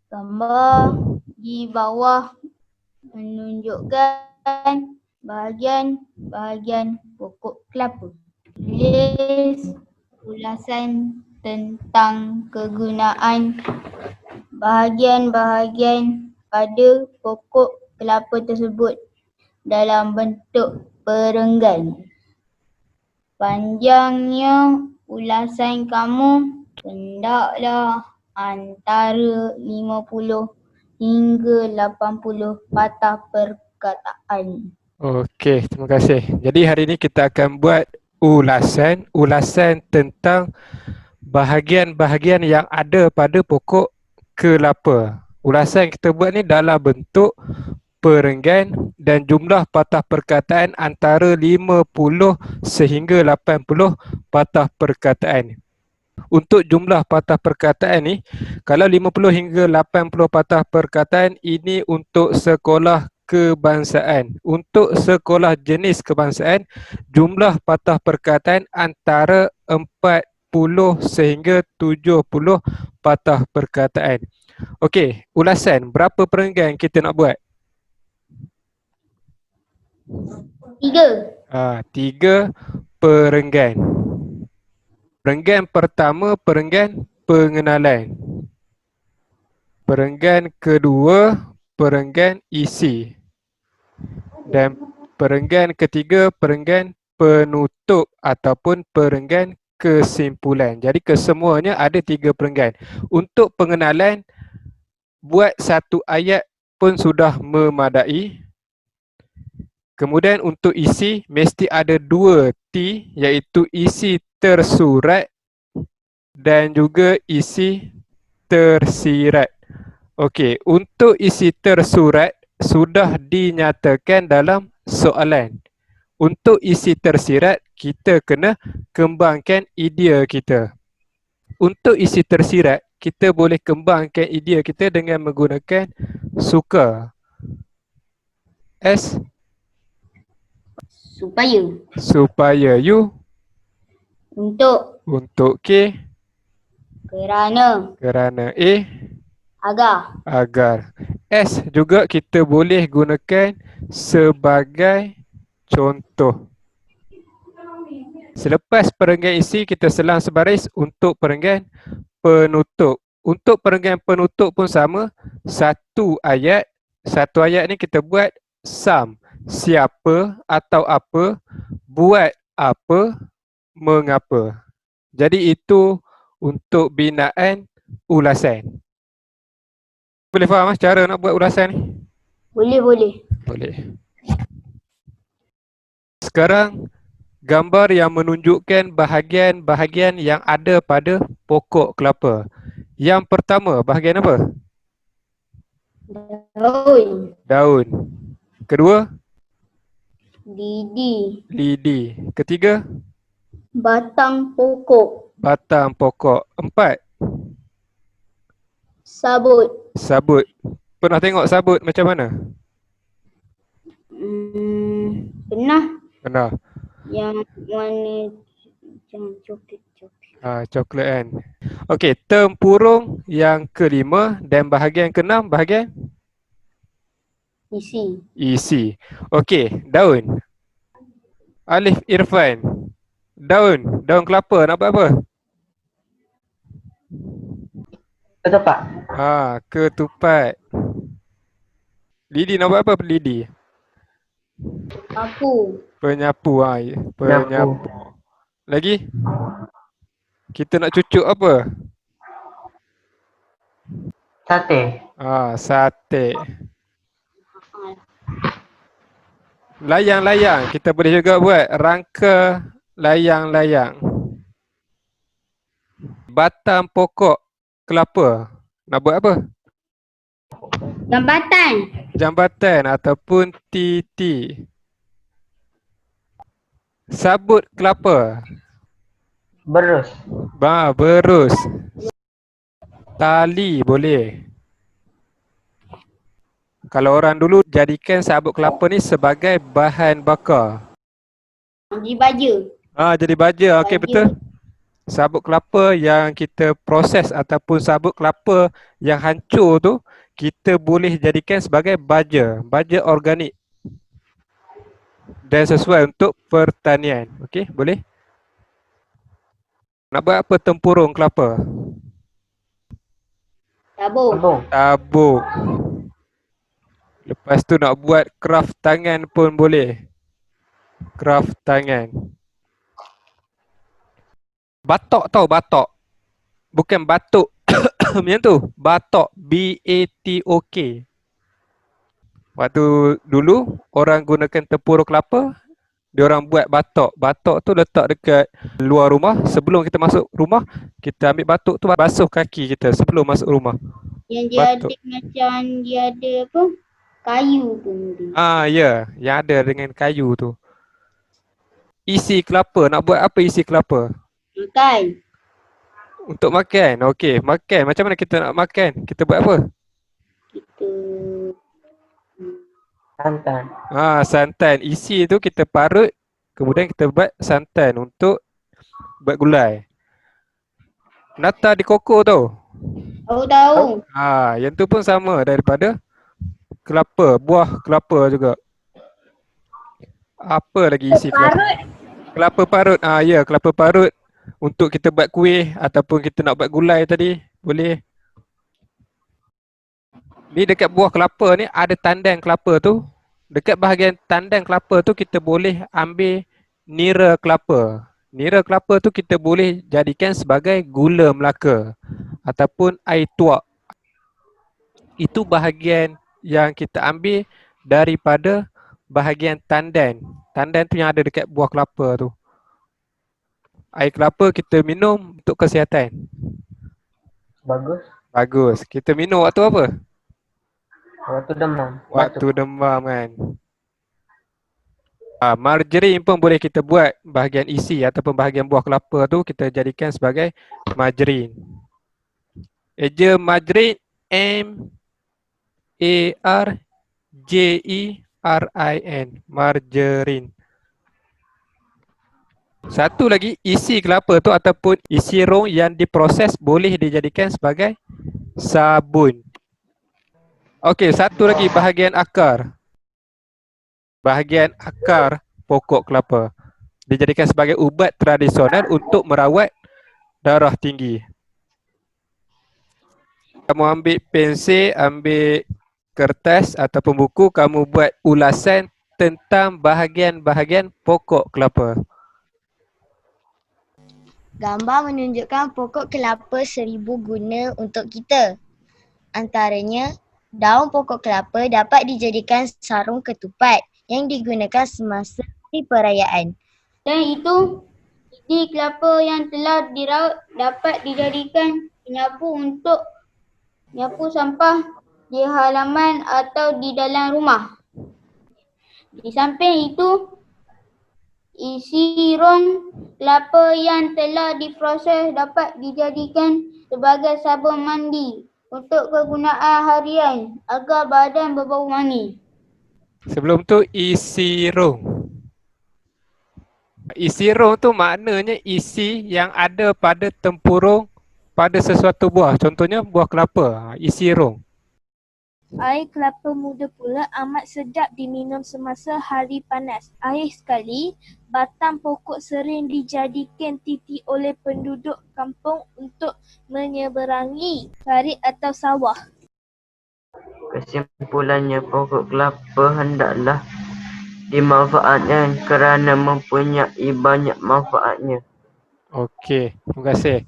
Gambar di bawah menunjukkan bahagian-bahagian pokok kelapa. Tulis ulasan tentang kegunaan bahagian-bahagian pada pokok kelapa tersebut dalam bentuk perenggan. Panjangnya ulasan kamu hendaklah antara 50 hingga 80 patah perkataan. Okey, terima kasih. Jadi hari ini kita akan buat ulasan tentang bahagian-bahagian yang ada pada pokok kelapa. Ulasan yang kita buat ni dalam bentuk perenggan dan jumlah patah perkataan antara 50 sehingga 80 patah perkataan. Untuk jumlah patah perkataan ni, kalau 50 hingga 80 patah perkataan ini untuk sekolah kebangsaan. Untuk sekolah jenis kebangsaan, jumlah patah perkataan antara 40 sehingga 70 patah perkataan. Okey, ulasan berapa perenggan kita nak buat? 3. 3 perenggan. Perenggan pertama, perenggan pengenalan. Perenggan kedua, perenggan isi. Dan perenggan ketiga, perenggan penutup ataupun perenggan kesimpulan. Jadi kesemuanya ada 3 perenggan. Untuk pengenalan, buat satu ayat pun sudah memadai. Kemudian untuk isi, mesti ada 2 T, iaitu isi tersurat dan juga isi tersirat. Okey, untuk isi tersurat sudah dinyatakan dalam soalan. Untuk isi tersirat, kita kena kembangkan idea kita. Untuk isi tersirat, kita boleh kembangkan idea kita dengan menggunakan suka. S. Supaya. U. Untuk. K. Kerana. A. Agar. S juga kita boleh gunakan sebagai contoh. Selepas perenggan isi, kita selang sebaris untuk perenggan penutup. Untuk perenggan penutup pun sama, satu ayat ni kita buat sum. Siapa atau apa, buat apa, mengapa. Jadi itu untuk binaan ulasan. Boleh faham cara nak buat ulasan ni? Boleh. Sekarang gambar yang menunjukkan bahagian-bahagian yang ada pada pokok kelapa. Yang pertama, bahagian apa? Daun. Kedua? Lidi. Ketiga? Batang pokok. 4? Sabut. Pernah tengok sabut macam mana? Pernah. Yang warna macam coklat. Coklat kan. Okey, tempurung yang kelima dan bahagian keenam, bahagian? Isi. Okey, daun. Alif Irfan. Daun kelapa nak buat apa? Ketupat. Ketupat. Lidi nak buat apa lidi? Penyapu. Lagi? Kita nak cucuk apa? Sate. Sate. Layang-layang. Kita boleh juga buat rangka layang-layang. Batang pokok kelapa. Nak buat apa? Jambatan ataupun titi. Sabut kelapa. Berus. Berus. Tali boleh. Kalau orang dulu jadikan sabut kelapa ni sebagai bahan bakar. Jadi baja. Jadi baja. Okey, betul. Sabut kelapa yang kita proses ataupun sabut kelapa yang hancur tu kita boleh jadikan sebagai baja organik dan sesuai untuk pertanian. Okey, boleh? Nak buat apa tempurung kelapa? Tabung. Tabung. Tabuk. Lepas tu nak buat craft tangan pun boleh. Craft tangan. Batok tahu batok? Bukan batuk. Macam tu. Batok. B-A-T-O-K. Waktu dulu orang gunakan tempurung kelapa, diorang buat batok. Batok tu letak dekat luar rumah. Sebelum kita masuk rumah, kita ambil batuk tu basuh kaki kita sebelum masuk rumah. Yang dia Batuk. ada macam dia ada apa? Kayu pun dia. Ya, yang ada dengan kayu tu. Isi kelapa, nak buat apa isi kelapa? Makan. Untuk makan. Okey, makan. Macam mana kita nak makan? Kita buat apa? Kita Santan. Santan. Isi tu kita parut, kemudian kita buat santan untuk buat gulai. Nata di koko tu. tahu. Yang tu pun sama daripada kelapa, buah kelapa juga. Apa lagi isi kelapa? Kelapa parut. Ya, kelapa parut untuk kita buat kuih ataupun kita nak buat gulai tadi, boleh. Ni dekat buah kelapa ni ada tandan kelapa tu. Dekat bahagian tandan kelapa tu kita boleh ambil nira kelapa. Nira kelapa tu kita boleh jadikan sebagai gula Melaka ataupun air tuak. Itu bahagian yang kita ambil daripada bahagian tandan. Tandan tu yang ada dekat buah kelapa tu. Air kelapa kita minum untuk kesihatan. Bagus. Bagus. Kita minum waktu apa? Waktu demam. Waktu demam kan. Margarin pun boleh kita buat bahagian isi ataupun bahagian buah kelapa tu kita jadikan sebagai margarin. Eja margarin M-A-R-J-E-R-I-N. Margarin. Satu lagi, isi kelapa tu ataupun isi rong yang diproses boleh dijadikan sebagai sabun. Okey, satu lagi bahagian akar. Bahagian akar pokok kelapa dijadikan sebagai ubat tradisional untuk merawat darah tinggi. Kamu ambil pensel, ambil kertas ataupun buku, kamu buat ulasan tentang bahagian-bahagian pokok kelapa. Gambar menunjukkan pokok kelapa 1000 guna untuk kita. Antaranya, daun pokok kelapa dapat dijadikan sarung ketupat yang digunakan semasa hari perayaan. Dan itu biji kelapa yang telah diraut dapat dijadikan penyapu untuk menyapu sampah di halaman atau di dalam rumah. Di samping itu, isi rong kelapa yang telah diproses dapat dijadikan sebagai sabun mandi untuk kegunaan harian agar badan berbau wangi. Sebelum tu isi rong. Isi rong tu maknanya isi yang ada pada tempurung pada sesuatu buah. Contohnya buah kelapa, isi rong. Air kelapa muda pula amat sedap diminum semasa hari panas. Akhir sekali, batang pokok sering dijadikan titi oleh penduduk kampung untuk menyeberangi parit atau sawah. Kesimpulannya, pokok kelapa hendaklah dimanfaatkan kerana mempunyai banyak manfaatnya. Okey, terima kasih.